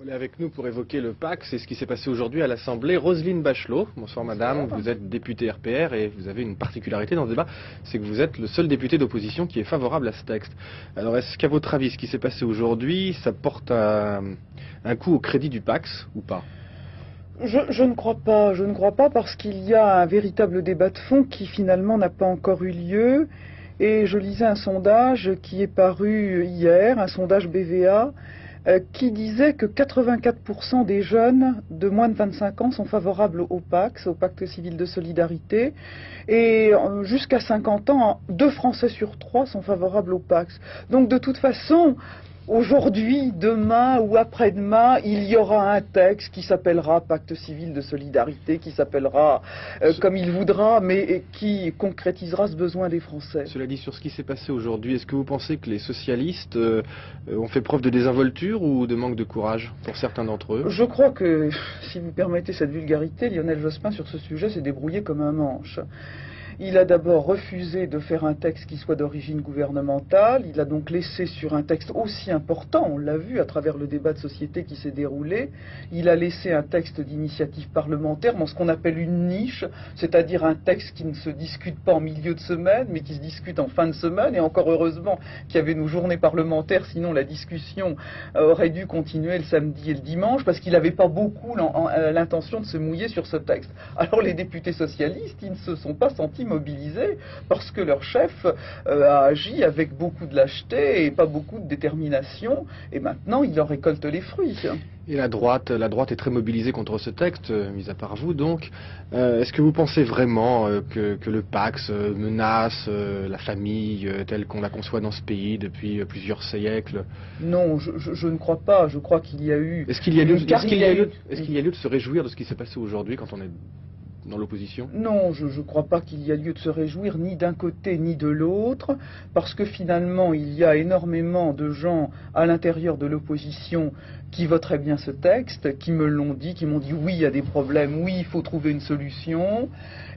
Elle est avec nous pour évoquer le PACS et ce qui s'est passé aujourd'hui à l'Assemblée. Roselyne Bachelot, bonsoir madame, vous êtes députée RPR et vous avez une particularité dans ce débat, c'est que vous êtes le seul député d'opposition qui est favorable à ce texte. Alors est-ce qu'à votre avis, ce qui s'est passé aujourd'hui, ça porte un coup au crédit du PACS ou pas ? Je ne crois pas parce qu'il y a un véritable débat de fond qui finalement n'a pas encore eu lieu. Et je lisais un sondage qui est paru hier, un sondage BVA, qui disait que 84% des jeunes de moins de 25 ans sont favorables au PACS, au Pacte civil de solidarité, et jusqu'à 50 ans, 2 Français sur 3 sont favorables au PACS. Donc de toute façon, aujourd'hui, demain ou après-demain, il y aura un texte qui s'appellera Pacte civil de solidarité, qui s'appellera comme il voudra, mais qui concrétisera ce besoin des Français. Cela dit, sur ce qui s'est passé aujourd'hui, est-ce que vous pensez que les socialistes ont fait preuve de désinvolture ou de manque de courage pour certains d'entre eux ? Je crois que, si vous permettez cette vulgarité, Lionel Jospin sur ce sujet s'est débrouillé comme un manche. Il a d'abord refusé de faire un texte qui soit d'origine gouvernementale. Il a donc laissé sur un texte aussi important, on l'a vu à travers le débat de société qui s'est déroulé, il a laissé un texte d'initiative parlementaire dans ce qu'on appelle une niche, c'est-à-dire un texte qui ne se discute pas en milieu de semaine, mais qui se discute en fin de semaine. Et encore heureusement qu'il y avait nos journées parlementaires, sinon la discussion aurait dû continuer le samedi et le dimanche, parce qu'il n'avait pas beaucoup l'intention de se mouiller sur ce texte. Alors les députés socialistes, ils ne se sont pas sentis mobilisés parce que leur chef a agi avec beaucoup de lâcheté et pas beaucoup de détermination, et maintenant il en récolte les fruits. Et la droite est très mobilisée contre ce texte, mis à part vous donc. Est-ce que vous pensez vraiment que le PACS menace la famille telle qu'on la conçoit dans ce pays depuis plusieurs siècles ? Non, je ne crois pas. Je crois qu'il y a eu... Est-ce qu'il y a lieu de se réjouir de ce qui s'est passé aujourd'hui quand on est dans l'opposition ? Non, je ne crois pas qu'il y a lieu de se réjouir ni d'un côté ni de l'autre, parce que finalement il y a énormément de gens à l'intérieur de l'opposition qui voteraient bien ce texte, qui me l'ont dit, qui m'ont dit oui, il y a des problèmes, oui, il faut trouver une solution,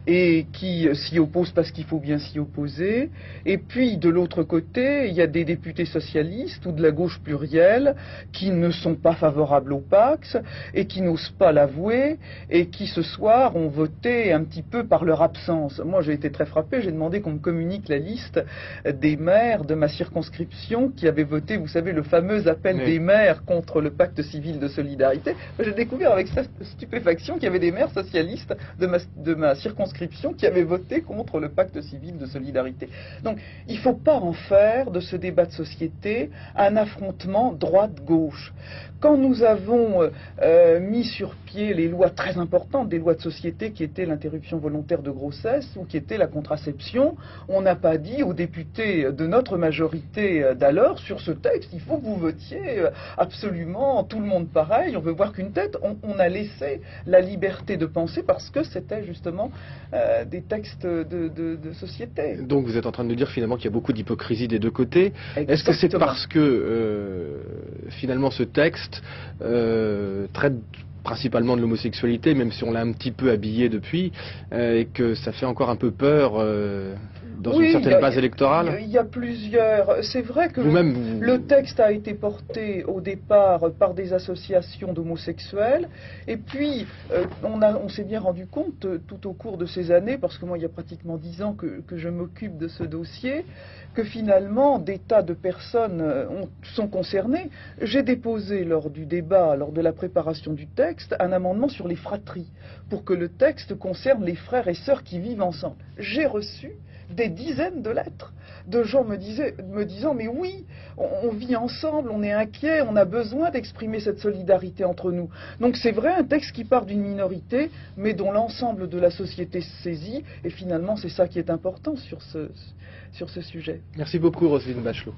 et qui s'y opposent parce qu'il faut bien s'y opposer. Et puis de l'autre côté, il y a des députés socialistes ou de la gauche plurielle qui ne sont pas favorables au PACS et qui n'osent pas l'avouer et qui ce soir ont voté un petit peu par leur absence. Moi j'ai été très frappé, j'ai demandé qu'on me communique la liste des maires de ma circonscription qui avaient voté, vous savez, le fameux appel des maires contre le Pacte civil de solidarité. J'ai découvert avec stupéfaction qu'il y avait des maires socialistes de ma circonscription qui avaient voté contre le Pacte civil de solidarité. Donc il ne faut pas en faire de ce débat de société un affrontement droite-gauche. Quand nous avons mis sur pied les lois très importantes, des lois de société qui étaient l'interruption volontaire de grossesse ou qui était la contraception, on n'a pas dit aux députés de notre majorité d'alors sur ce texte, il faut que vous votiez absolument tout le monde pareil, on veut voir qu'une tête. On a laissé la liberté de penser parce que c'était justement des textes de société. Donc vous êtes en train de nous dire finalement qu'il y a beaucoup d'hypocrisie des deux côtés. Exactement. Est-ce que c'est parce que finalement ce texte traite principalement de l'homosexualité, même si on l'a un petit peu habillé depuis, et que ça fait encore un peu peur dans une certaine base électorale ? Il y a plusieurs... C'est vrai que le texte a été porté au départ par des associations d'homosexuels, et puis on s'est bien rendu compte tout au cours de ces années, parce que moi il y a pratiquement 10 ans que je m'occupe de ce dossier, que finalement des tas de personnes sont concernées. J'ai déposé lors du débat, lors de la préparation du texte, un amendement sur les fratries, pour que le texte concerne les frères et sœurs qui vivent ensemble. J'ai reçu des dizaines de lettres de gens me disant mais oui, on vit ensemble, on est inquiet, on a besoin d'exprimer cette solidarité entre nous. Donc c'est vrai, un texte qui part d'une minorité, mais dont l'ensemble de la société se saisit, et finalement c'est ça qui est important sur ce sujet. Merci beaucoup Roselyne Bachelot.